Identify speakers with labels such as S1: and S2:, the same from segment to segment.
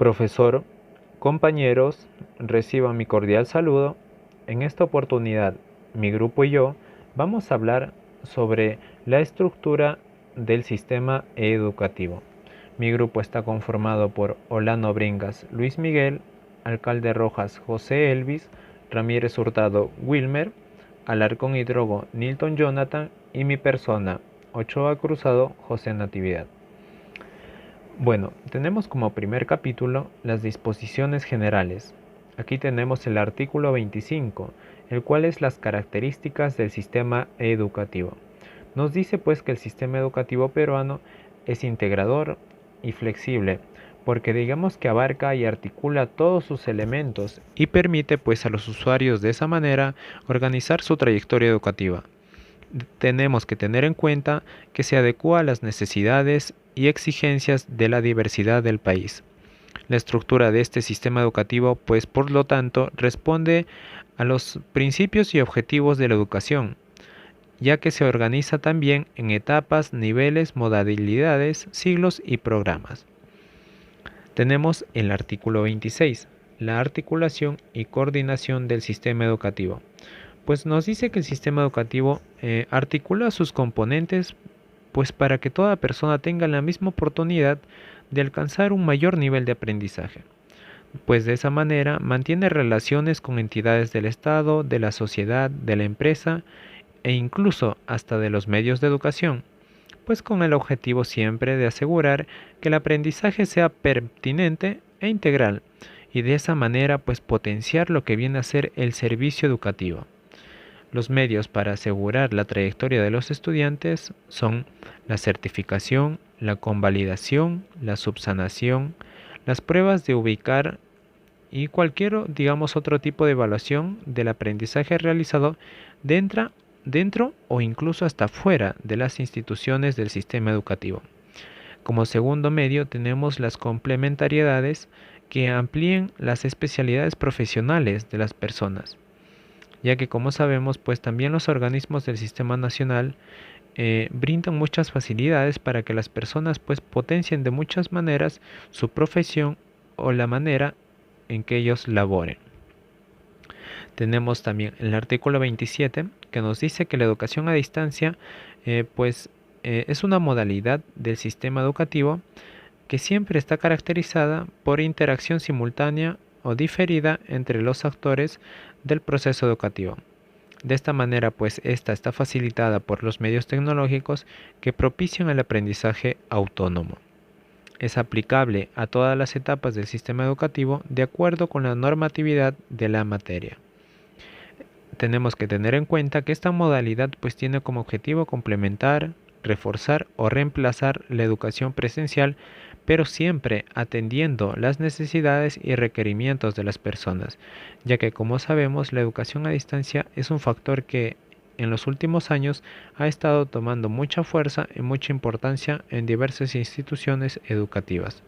S1: Profesor, compañeros, reciban mi cordial saludo. En esta oportunidad, mi grupo y yo vamos a hablar sobre la estructura del sistema educativo. Mi grupo está conformado por Olano Bringas, Luis Miguel, Alcalde Rojas, José Elvis, Ramírez Hurtado, Wilmer, Alarcón y Drogo, Nilton Jonathan y mi persona, Ochoa Cruzado, José Natividad. Bueno, tenemos como primer capítulo las disposiciones generales. Aquí tenemos el artículo 25, el cual es las características del sistema educativo. Nos dice pues que el sistema educativo peruano es integrador y flexible, porque digamos que abarca y articula todos sus elementos y permite pues a los usuarios de esa manera organizar su trayectoria educativa. Tenemos que tener en cuenta que se adecúa a las necesidades y exigencias de la diversidad del país. La estructura de este sistema educativo, pues por lo tanto, responde a los principios y objetivos de la educación, ya que se organiza también en etapas, niveles, modalidades, siglos y programas. Tenemos el artículo 26, la articulación y coordinación del sistema educativo. Pues nos dice que el sistema educativo articula sus componentes pues para que toda persona tenga la misma oportunidad de alcanzar un mayor nivel de aprendizaje. Pues de esa manera mantiene relaciones con entidades del Estado, de la sociedad, de la empresa e incluso hasta de los medios de educación, pues con el objetivo siempre de asegurar que el aprendizaje sea pertinente e integral y de esa manera pues potenciar lo que viene a ser el servicio educativo. Los medios para asegurar la trayectoria de los estudiantes son la certificación, la convalidación, la subsanación, las pruebas de ubicar y cualquier, otro tipo de evaluación del aprendizaje realizado dentro o incluso hasta fuera de las instituciones del sistema educativo. Como segundo medio tenemos las complementariedades que amplíen las especialidades profesionales de las personas, ya que como sabemos pues también los organismos del sistema nacional brindan muchas facilidades para que las personas pues potencien de muchas maneras su profesión o la manera en que ellos laboren. Tenemos también el artículo 27 que nos dice que la educación a distancia es una modalidad del sistema educativo que siempre está caracterizada por interacción simultánea o diferida entre los actores del proceso educativo. De esta manera, pues, esta está facilitada por los medios tecnológicos que propician el aprendizaje autónomo. Es aplicable a todas las etapas del sistema educativo de acuerdo con la normatividad de la materia. Tenemos que tener en cuenta que esta modalidad pues tiene como objetivo complementar, reforzar o reemplazar la educación presencial, pero siempre atendiendo las necesidades y requerimientos de las personas, ya que como sabemos la educación a distancia es un factor que en los últimos años ha estado tomando mucha fuerza y mucha importancia en diversas instituciones educativas.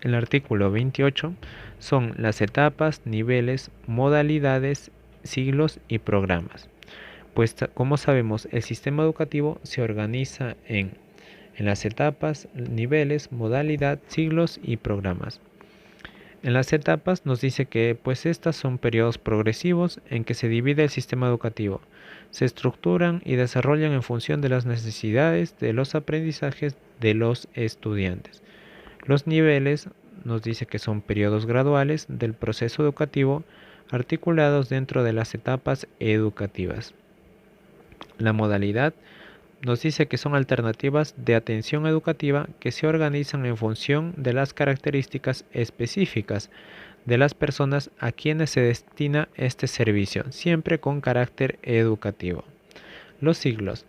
S1: El artículo 28 son las etapas, niveles, modalidades, siglos y programas. Pues como sabemos, el sistema educativo se organiza en las etapas, niveles, modalidad, siglos y programas. En las etapas nos dice que pues estas son periodos progresivos en que se divide el sistema educativo. Se estructuran y desarrollan en función de las necesidades de los aprendizajes de los estudiantes. Los niveles nos dice que son periodos graduales del proceso educativo articulados dentro de las etapas educativas. La modalidad nos dice que son alternativas de atención educativa que se organizan en función de las características específicas de las personas a quienes se destina este servicio, siempre con carácter educativo. Los siglos.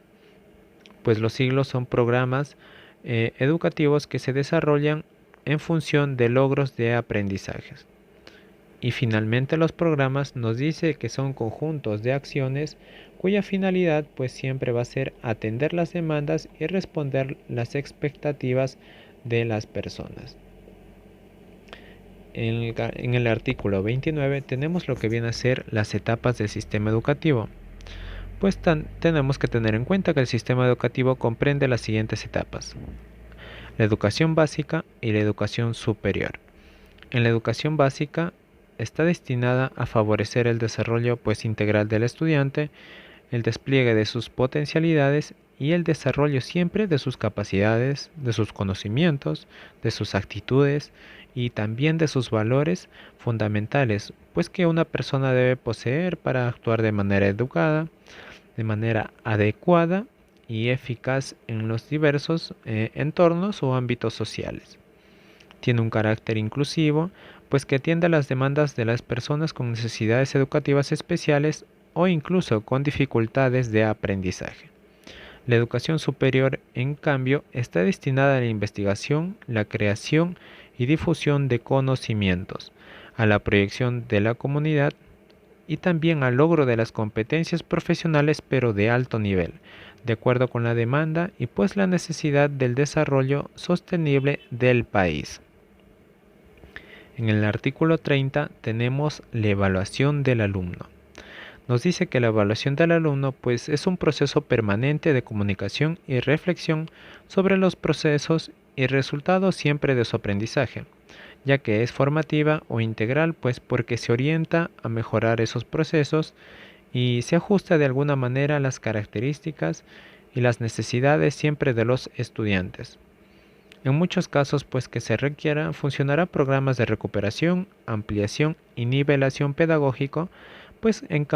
S1: Pues los siglos son programas educativos que se desarrollan en función de logros de aprendizajes. Y finalmente los programas nos dice que son conjuntos de acciones cuya finalidad pues siempre va a ser atender las demandas y responder las expectativas de las personas. En el artículo 29 tenemos lo que viene a ser las etapas del sistema educativo. Pues tenemos que tener en cuenta que el sistema educativo comprende las siguientes etapas: la educación básica y la educación superior. en la educación básica está destinada a favorecer el desarrollo integral del estudiante, el despliegue de sus potencialidades y el desarrollo siempre de sus capacidades, de sus conocimientos, de sus actitudes y también de sus valores fundamentales, pues que una persona debe poseer para actuar de manera educada, de manera adecuada y eficaz en los diversos entornos o ámbitos sociales. Tiene un carácter inclusivo, pues que atiende a las demandas de las personas con necesidades educativas especiales o incluso con dificultades de aprendizaje. La educación superior, en cambio, está destinada a la investigación, la creación y difusión de conocimientos, a la proyección de la comunidad y también al logro de las competencias profesionales pero de alto nivel, de acuerdo con la demanda y la necesidad del desarrollo sostenible del país. En el artículo 30 tenemos la evaluación del alumno. Nos dice que la evaluación del alumno es un proceso permanente de comunicación y reflexión sobre los procesos y resultados siempre de su aprendizaje, ya que es formativa o integral porque se orienta a mejorar esos procesos y se ajusta de alguna manera a las características y las necesidades siempre de los estudiantes. En muchos casos que se requiera, funcionará programas de recuperación, ampliación y nivelación pedagógico, en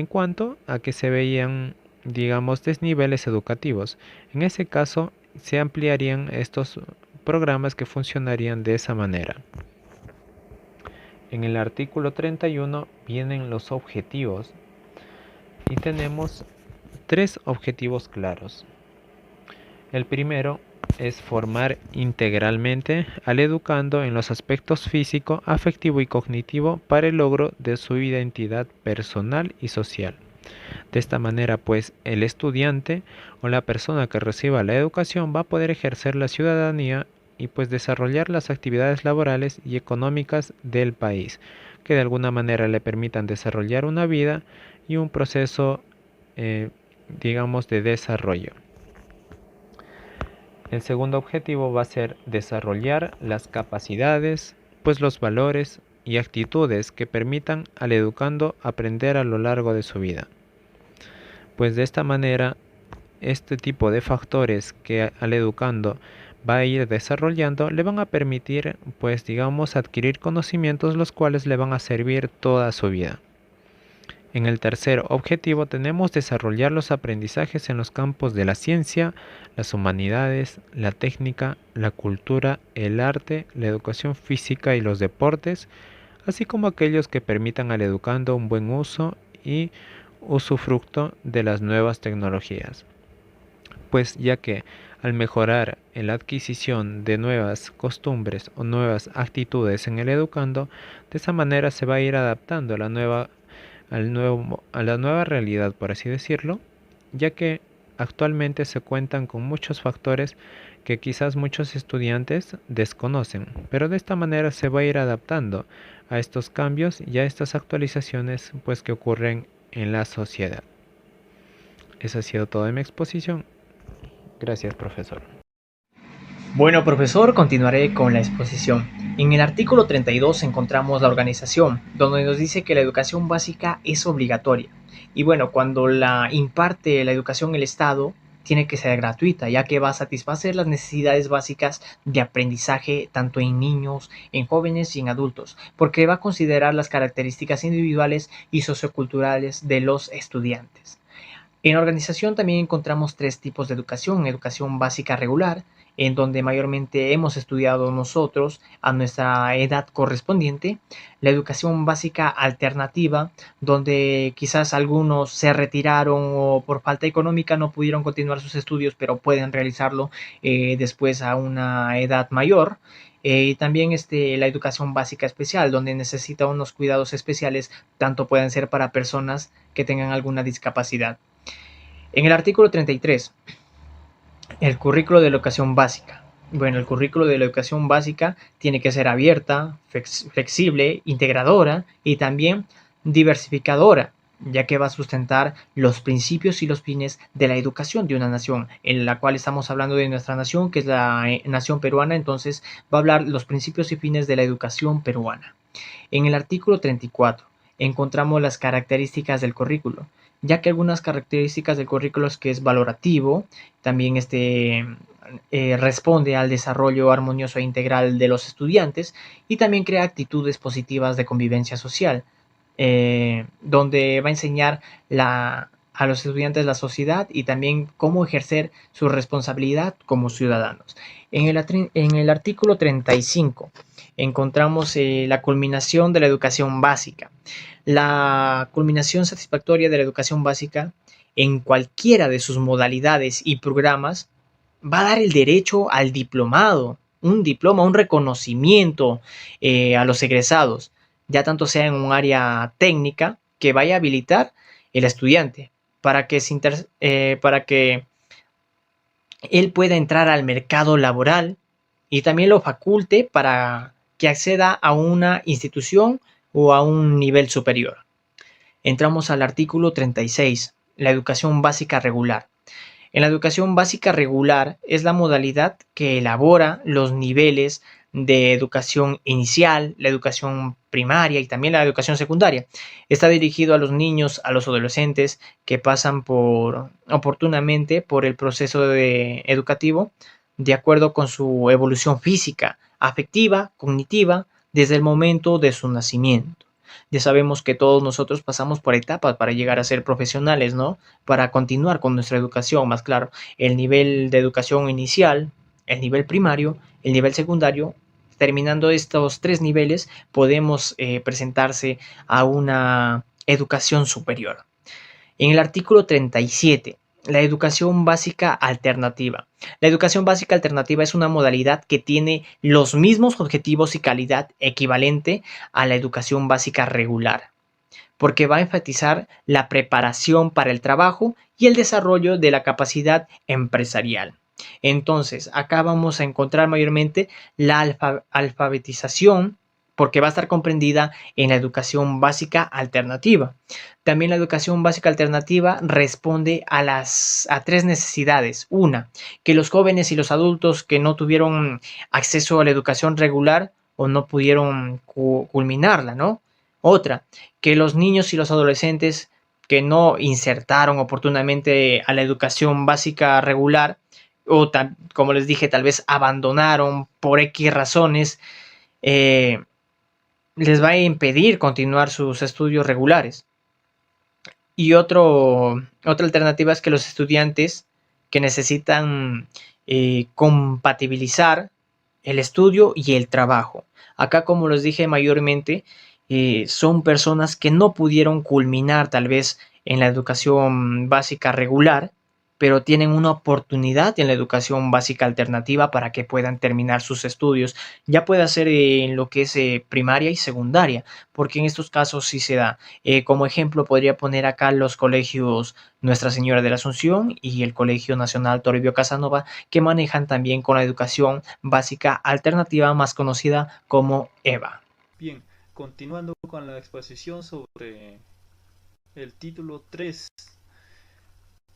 S1: cuanto a que se veían, desniveles educativos. En ese caso, se ampliarían estos programas que funcionarían de esa manera. En el artículo 31 vienen los objetivos y tenemos 3 objetivos claros. El primero es formar integralmente al educando en los aspectos físico, afectivo y cognitivo para el logro de su identidad personal y social. De esta manera, el estudiante o la persona que reciba la educación va a poder ejercer la ciudadanía y desarrollar las actividades laborales y económicas del país, que de alguna manera le permitan desarrollar una vida y un proceso, de desarrollo. El segundo objetivo va a ser desarrollar las capacidades, los valores y actitudes que permitan al educando aprender a lo largo de su vida. De esta manera, este tipo de factores que al educando va a ir desarrollando le van a permitir, adquirir conocimientos los cuales le van a servir toda su vida. En el tercer objetivo tenemos desarrollar los aprendizajes en los campos de la ciencia, las humanidades, la técnica, la cultura, el arte, la educación física y los deportes, así como aquellos que permitan al educando un buen uso y usufructo de las nuevas tecnologías. Ya que al mejorar en la adquisición de nuevas costumbres o nuevas actitudes en el educando, de esa manera se va a ir adaptando a la nueva realidad, por así decirlo, ya que actualmente se cuentan con muchos factores que quizás muchos estudiantes desconocen, pero de esta manera se va a ir adaptando a estos cambios y a estas actualizaciones que ocurren en la sociedad. Eso ha sido todo de mi exposición. Gracias, profesor.
S2: Bueno, profesor, continuaré con la exposición. En el artículo 32 encontramos la organización, donde nos dice que la educación básica es obligatoria. Y bueno, cuando la imparte la educación el Estado, tiene que ser gratuita, ya que va a satisfacer las necesidades básicas de aprendizaje tanto en niños, en jóvenes y en adultos, porque va a considerar las características individuales y socioculturales de los estudiantes. En la organización también encontramos 3 tipos de educación: educación básica regular, en donde mayormente hemos estudiado nosotros a nuestra edad correspondiente; la educación básica alternativa, donde quizás algunos se retiraron o por falta económica no pudieron continuar sus estudios, pero pueden realizarlo después a una edad mayor. Y también la educación básica especial, donde necesita unos cuidados especiales, tanto pueden ser para personas que tengan alguna discapacidad. En el artículo 33, el currículo de la educación básica. Bueno, el currículo de la educación básica tiene que ser abierta, flexible, integradora y también diversificadora. ya que va a sustentar los principios y los fines de la educación de una nación, en la cual estamos hablando de nuestra nación, que es la nación peruana. Entonces va a hablar los principios y fines de la educación peruana. En el artículo 34 encontramos las características del currículo, ya que algunas características del currículo es que es valorativo, también responde al desarrollo armonioso e integral de los estudiantes y también crea actitudes positivas de convivencia social, donde va a enseñar a los estudiantes la sociedad y también cómo ejercer su responsabilidad como ciudadanos. En el artículo 35 encontramos la culminación de la educación básica. La culminación satisfactoria de la educación básica en cualquiera de sus modalidades y programas va a dar el derecho al diplomado, un diploma, un reconocimiento a los egresados, ya tanto sea en un área técnica que vaya a habilitar el estudiante para que él pueda entrar al mercado laboral y también lo faculte para que acceda a una institución o a un nivel superior. Entramos al artículo 36, la educación básica regular. En la educación básica regular es la modalidad que elabora los niveles de educación inicial, la educación primaria y también la educación secundaria. Está dirigido a los niños, a los adolescentes que pasan oportunamente por el proceso educativo de acuerdo con su evolución física, afectiva, cognitiva, desde el momento de su nacimiento. Ya sabemos que todos nosotros pasamos por etapas para llegar a ser profesionales, ¿no? Para continuar con nuestra educación, más claro, el nivel de educación inicial, el nivel primario, el nivel secundario. Terminando estos tres niveles, podemos presentarse a una educación superior. En el artículo 37, la educación básica alternativa. La educación básica alternativa es una modalidad que tiene los mismos objetivos y calidad equivalente a la educación básica regular, porque va a enfatizar la preparación para el trabajo y el desarrollo de la capacidad empresarial. Entonces, acá vamos a encontrar mayormente la alfabetización, porque va a estar comprendida en la educación básica alternativa. También la educación básica alternativa responde a tres necesidades. Una, que los jóvenes y los adultos que no tuvieron acceso a la educación regular o no pudieron culminarla, ¿no? Otra, que los niños y los adolescentes que no insertaron oportunamente a la educación básica regular o como les dije, tal vez abandonaron por X razones, eh, les va a impedir continuar sus estudios regulares. Y otra alternativa es que los estudiantes que necesitan compatibilizar el estudio y el trabajo. Acá, como les dije, mayormente son personas que no pudieron culminar tal vez en la educación básica regular, pero tienen una oportunidad en la educación básica alternativa para que puedan terminar sus estudios. Ya puede ser en lo que es primaria y secundaria, porque en estos casos sí se da. Como ejemplo, podría poner acá los colegios Nuestra Señora de la Asunción y el Colegio Nacional Toribio Casanova, que manejan también con la educación básica alternativa, más conocida como EVA.
S3: Bien, continuando con la exposición sobre el título 3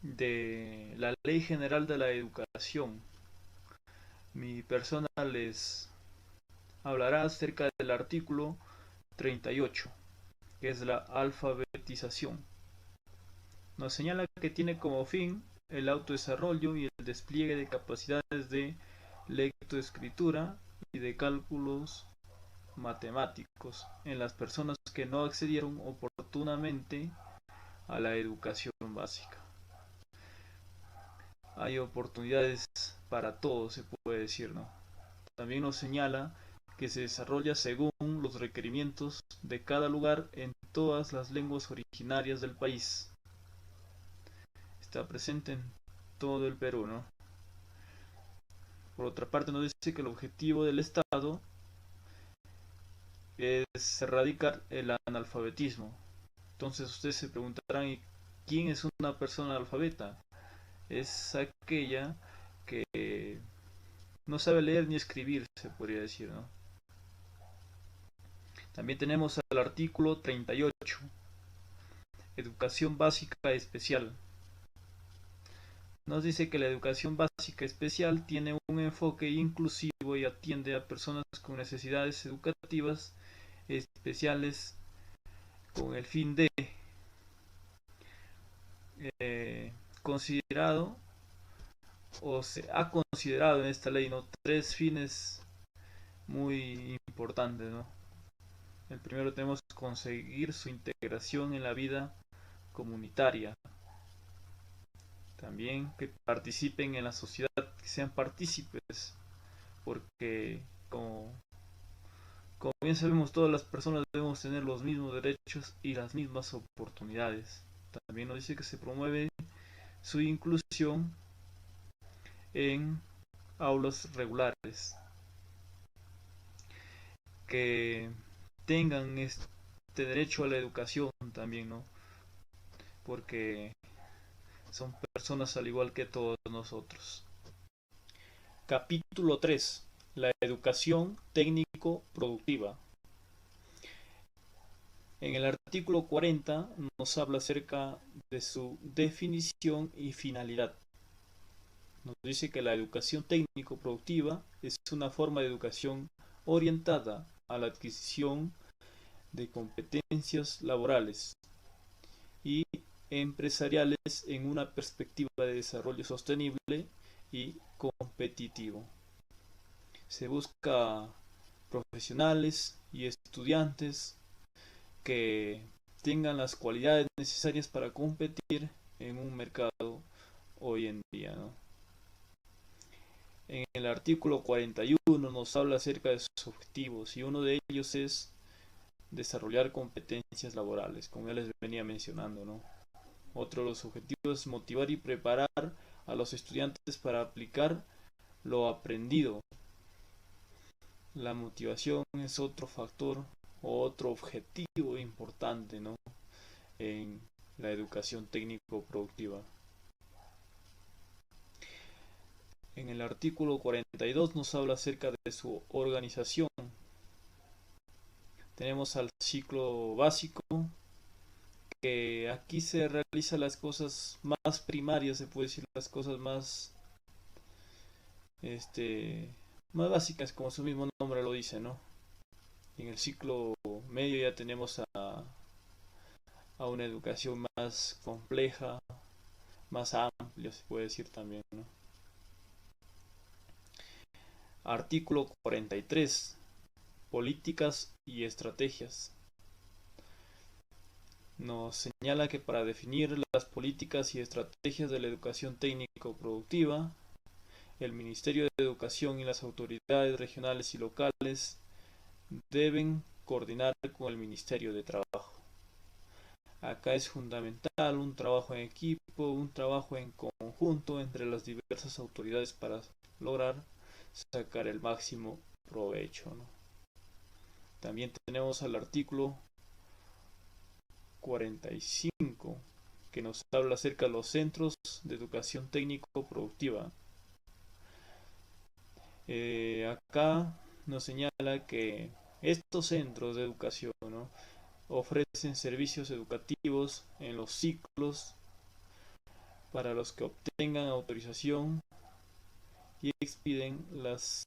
S3: de la Ley General de la Educación, mi persona les hablará acerca del artículo 38, que es la alfabetización. Nos señala que tiene como fin el autodesarrollo y el despliegue de capacidades de lectoescritura y de cálculos matemáticos en las personas que no accedieron oportunamente a la educación básica. Hay oportunidades para todos, se puede decir, ¿no? También nos señala que se desarrolla según los requerimientos de cada lugar en todas las lenguas originarias del país. Está presente en todo el Perú, ¿no? Por otra parte, nos dice que el objetivo del Estado es erradicar el analfabetismo. Entonces ustedes se preguntarán, ¿quién es una persona analfabeta? Es aquella que no sabe leer ni escribir, se podría decir, ¿no? También tenemos el artículo 38. educación básica especial. Nos dice que la educación básica especial tiene un enfoque inclusivo y atiende a personas con necesidades educativas especiales con el fin de considerado o se ha considerado en esta ley, ¿no?, tres fines muy importantes, ¿no? El primero tenemos conseguir su integración en la vida comunitaria. También que participen en la sociedad, que sean partícipes, porque como bien sabemos, todas las personas debemos tener los mismos derechos y las mismas oportunidades. También nos dice que se promueve su inclusión en aulas regulares, que tengan este derecho a la educación también, ¿no? Porque son personas al igual que todos nosotros. Capítulo 3. La educación técnico-productiva. En el artículo 40 nos habla acerca de su definición y finalidad. Nos dice que la educación técnico-productiva es una forma de educación orientada a la adquisición de competencias laborales y empresariales en una perspectiva de desarrollo sostenible y competitivo. Se busca profesionales y estudiantes que tengan las cualidades necesarias para competir en un mercado hoy en día, ¿no? En el artículo 41 nos habla acerca de sus objetivos y uno de ellos es desarrollar competencias laborales, como ya les venía mencionando, ¿no? Otro de los objetivos es motivar y preparar a los estudiantes para aplicar lo aprendido. La motivación es otro factor o otro objetivo importante, ¿no?, en la educación técnico-productiva. En el artículo 42 nos habla acerca de su organización. Tenemos al ciclo básico, que aquí se realizan las cosas más primarias, se puede decir, las cosas más más básicas, como su mismo nombre lo dice, ¿no? En el ciclo medio ya tenemos a una educación más compleja, más amplia, se puede decir también, ¿no? Artículo 43. Políticas y estrategias. Nos señala que para definir las políticas y estrategias de la educación técnico-productiva, el Ministerio de Educación y las autoridades regionales y locales deben coordinar con el Ministerio de Trabajo. Acá es fundamental un trabajo en equipo, un trabajo en conjunto entre las diversas autoridades para lograr sacar el máximo provecho, ¿no? También tenemos al artículo 45, que nos habla acerca de los centros de educación técnico-productiva. Acá nos señala que estos centros de educación, ¿no?, ofrecen servicios educativos en los ciclos para los que obtengan autorización y expiden las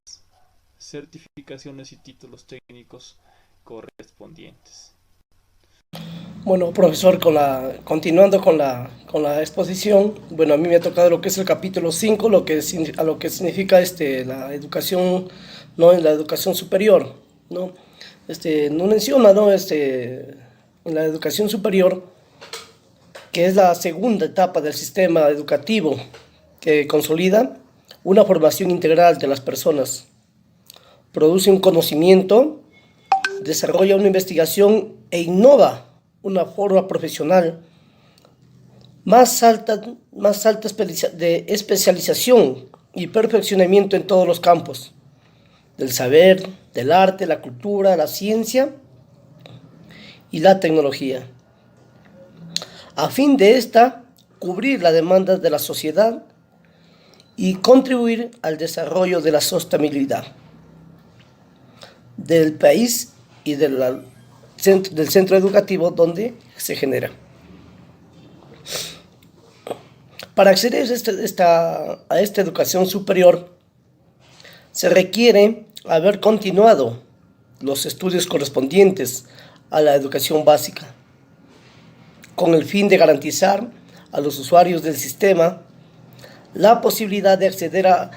S3: certificaciones y títulos técnicos correspondientes.
S4: Bueno, profesor, continuando con la exposición, bueno, a mí me ha tocado lo que es el capítulo 5, a lo que significa la educación, ¿no?, en la educación superior, ¿no? No menciona, ¿no?, en la educación superior, que es la segunda etapa del sistema educativo que consolida una formación integral de las personas, produce un conocimiento, desarrolla una investigación e innova una forma profesional más alta de especialización y perfeccionamiento en todos los campos del saber, del arte, la cultura, la ciencia y la tecnología, a fin de cubrir las demandas de la sociedad y contribuir al desarrollo de la sostenibilidad del país y del centro educativo donde se genera. Para acceder a esta educación superior, se requiere haber continuado los estudios correspondientes a la educación básica, con el fin de garantizar a los usuarios del sistema la posibilidad de acceder a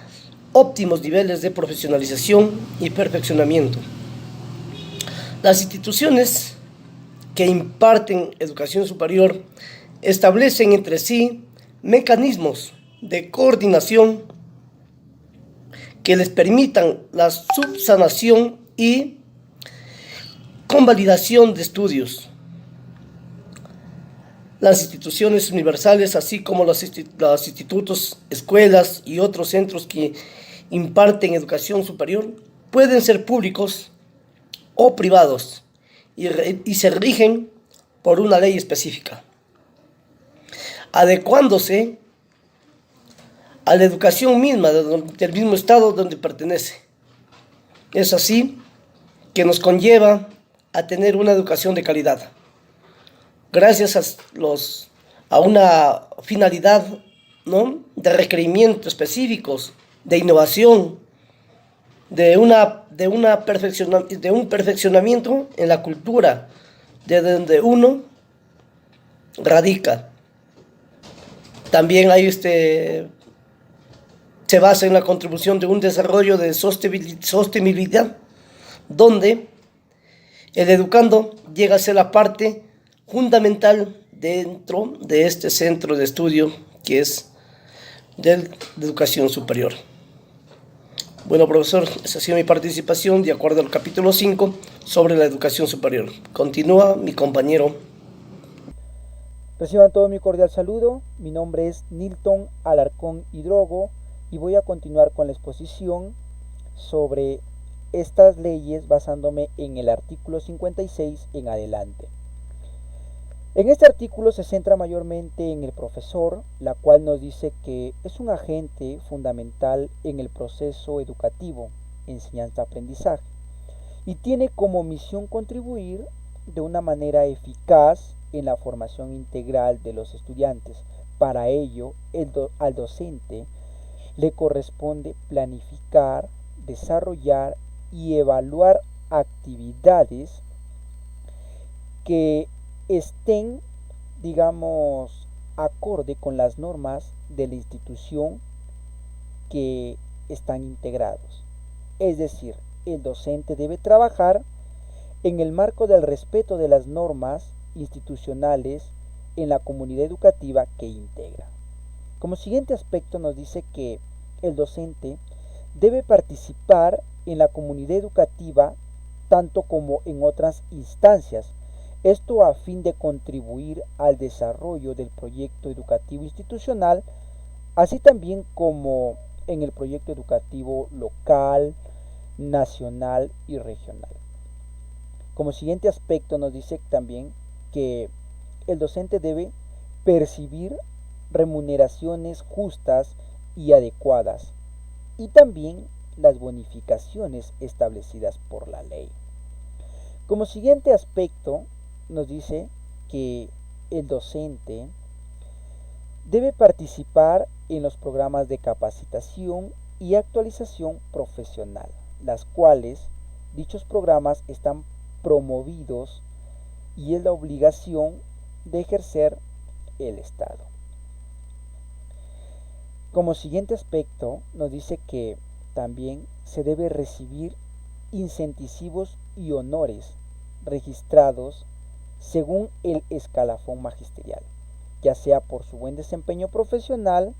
S4: óptimos niveles de profesionalización y perfeccionamiento. Las instituciones que imparten educación superior establecen entre sí mecanismos de coordinación que les permitan la subsanación y convalidación de estudios. Las instituciones universales, así como los institutos, escuelas y otros centros que imparten educación superior, pueden ser públicos o privados y se rigen por una ley específica, adecuándose a la educación misma del mismo estado donde pertenece. Es así que nos conlleva a tener una educación de calidad, gracias a una finalidad, ¿no?, de requerimientos específicos, de innovación, de un perfeccionamiento en la cultura de donde uno radica. También se basa en la contribución de un desarrollo de sostenibilidad, donde el educando llega a ser la parte fundamental dentro de este centro de estudio que es de educación superior. Bueno, profesor, esa ha sido mi participación de acuerdo al capítulo 5 sobre la educación superior. Continúa mi compañero.
S5: Reciban todo mi cordial saludo. Mi nombre es Nilton Alarcón Hidrogo y voy a continuar con la exposición sobre estas leyes basándome en el artículo 56 en adelante. En este artículo se centra mayormente en el profesor, la cual nos dice que es un agente fundamental en el proceso educativo, enseñanza-aprendizaje, y tiene como misión contribuir de una manera eficaz en la formación integral de los estudiantes. Para ello, al docente le corresponde planificar, desarrollar y evaluar actividades que estén, digamos, acorde con las normas de la institución que están integrados. Es decir, el docente debe trabajar en el marco del respeto de las normas institucionales en la comunidad educativa que integra. Como siguiente aspecto nos dice que el docente debe participar en la comunidad educativa tanto como en otras instancias. Esto a fin de contribuir al desarrollo del proyecto educativo institucional, así también como en el proyecto educativo local, nacional y regional. Como siguiente aspecto nos dice también que el docente debe percibir remuneraciones justas y adecuadas y también las bonificaciones establecidas por la ley. Como siguiente aspecto nos dice que el docente debe participar en los programas de capacitación y actualización profesional, las cuales dichos programas están promovidos y es la obligación de ejercer el Estado. Como siguiente aspecto nos dice que también se debe recibir incentivos y honores registrados según el escalafón magisterial, ya sea por su buen desempeño profesional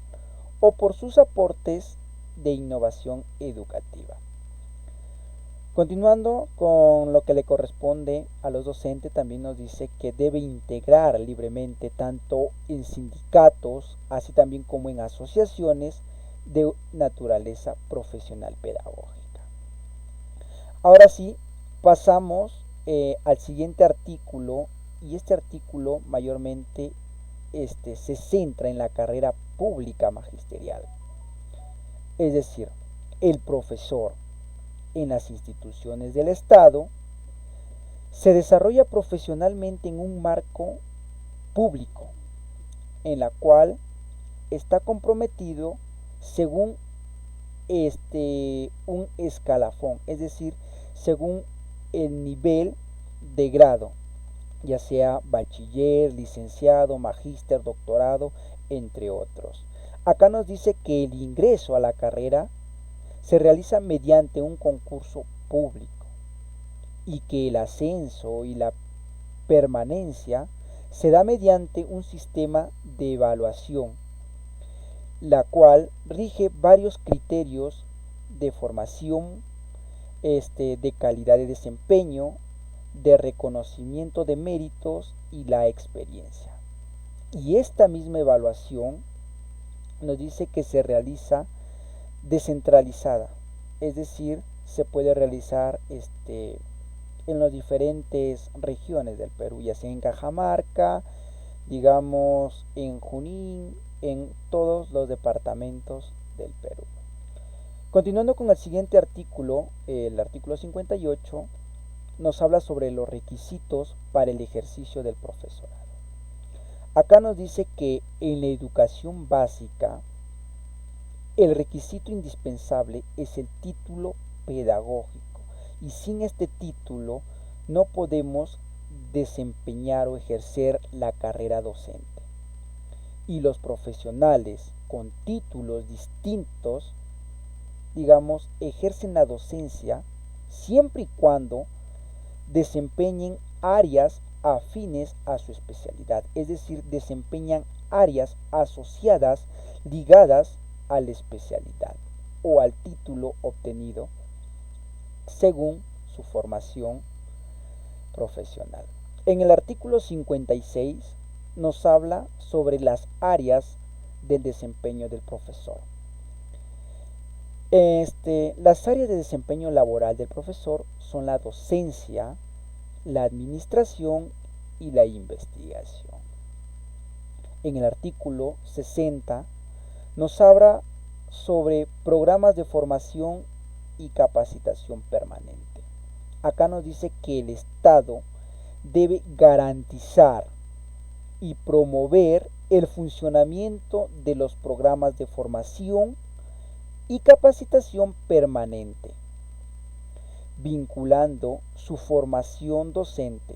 S5: o por sus aportes de innovación educativa. Continuando con lo que le corresponde a los docentes, también nos dice que debe integrar libremente tanto en sindicatos, así también como en asociaciones de naturaleza profesional pedagógica. Ahora sí, pasamos al siguiente artículo, y este artículo mayormente se centra en la carrera pública magisterial. Es decir, el profesor en las instituciones del Estado se desarrolla profesionalmente en un marco público, en la cual está comprometido según un escalafón, es decir, según el nivel de grado, ya sea bachiller, licenciado, magíster, doctorado, entre otros. Acá nos dice que el ingreso a la carrera se realiza mediante un concurso público y que el ascenso y la permanencia se da mediante un sistema de evaluación, la cual rige varios criterios de formación, de calidad de desempeño, de reconocimiento de méritos y la experiencia. Y esta misma evaluación nos dice que se realiza descentralizada, es decir, se puede realizar en las diferentes regiones del Perú, ya sea en Cajamarca, digamos en Junín, en todos los departamentos del Perú. Continuando con el siguiente artículo, el artículo 58, nos habla sobre los requisitos para el ejercicio del profesorado. Acá nos dice que en la educación básica el requisito indispensable es el título pedagógico y sin este título no podemos desempeñar o ejercer la carrera docente. Y los profesionales con títulos distintos, digamos, ejercen la docencia siempre y cuando desempeñen áreas afines a su especialidad, es decir, desempeñan áreas asociadas, ligadas a la especialidad o al título obtenido según su formación profesional. En el artículo 56 nos habla sobre las áreas del desempeño del profesor. Las áreas de desempeño laboral del profesor son la docencia, la administración y la investigación. En el artículo 60 nos habla sobre programas de formación y capacitación permanente. Acá nos dice que el Estado debe garantizar y promover el funcionamiento de los programas de formación y capacitación permanente, vinculando su formación docente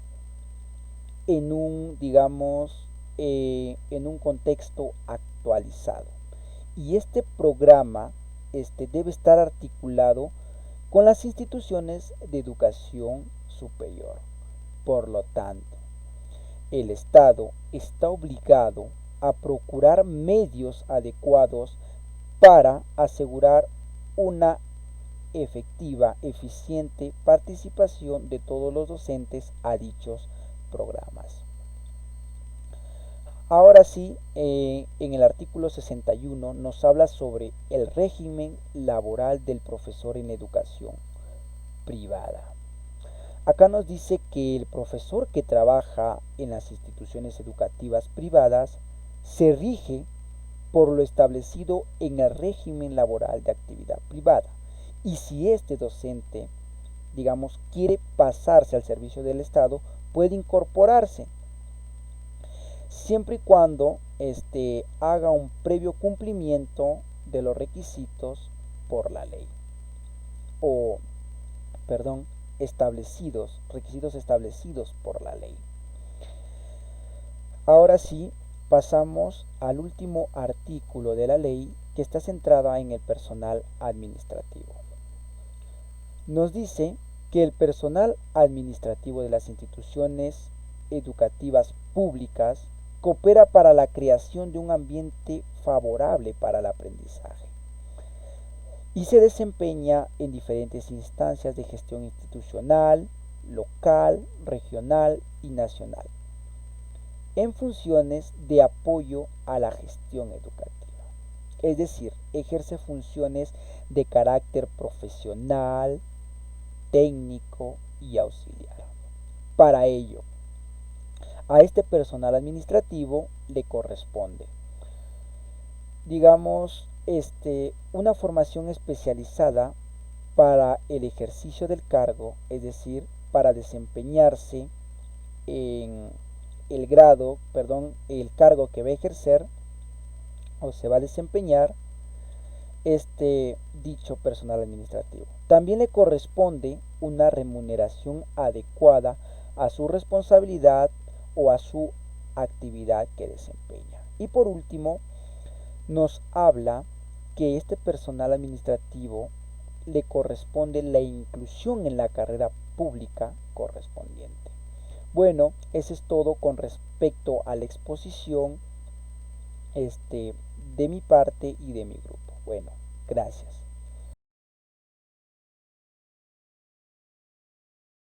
S5: en un, digamos, en un contexto actualizado. Y este programa debe estar articulado con las instituciones de educación superior. Por lo tanto, el Estado está obligado a procurar medios adecuados para asegurar una efectiva, eficiente participación de todos los docentes a dichos programas. Ahora sí, en el artículo 61 nos habla sobre el régimen laboral del profesor en la educación privada. Acá nos dice que el profesor que trabaja en las instituciones educativas privadas se rige por lo establecido en el régimen laboral de actividad privada. Y si este docente, digamos, quiere pasarse al servicio del Estado, puede incorporarse, siempre y cuando haga un previo cumplimiento de los requisitos por la ley. Requisitos establecidos por la ley. Ahora sí, pasamos al último artículo de la ley que está centrada en el personal administrativo. Nos dice que el personal administrativo de las instituciones educativas públicas coopera para la creación de un ambiente favorable para el aprendizaje y se desempeña en diferentes instancias de gestión institucional, local, regional y nacional, en funciones de apoyo a la gestión educativa. Es decir, ejerce funciones de carácter profesional, técnico y auxiliar. Para ello, a este personal administrativo le corresponde, digamos, una formación especializada para el ejercicio del cargo, es decir, para desempeñarse en el cargo que va a ejercer o se va a desempeñar dicho personal administrativo. También le corresponde una remuneración adecuada a su responsabilidad o a su actividad que desempeña. Y por último, nos habla que este personal administrativo le corresponde la inclusión en la carrera pública correspondiente. Bueno, eso es todo con respecto a la exposición de mi parte y de mi grupo. Bueno, gracias.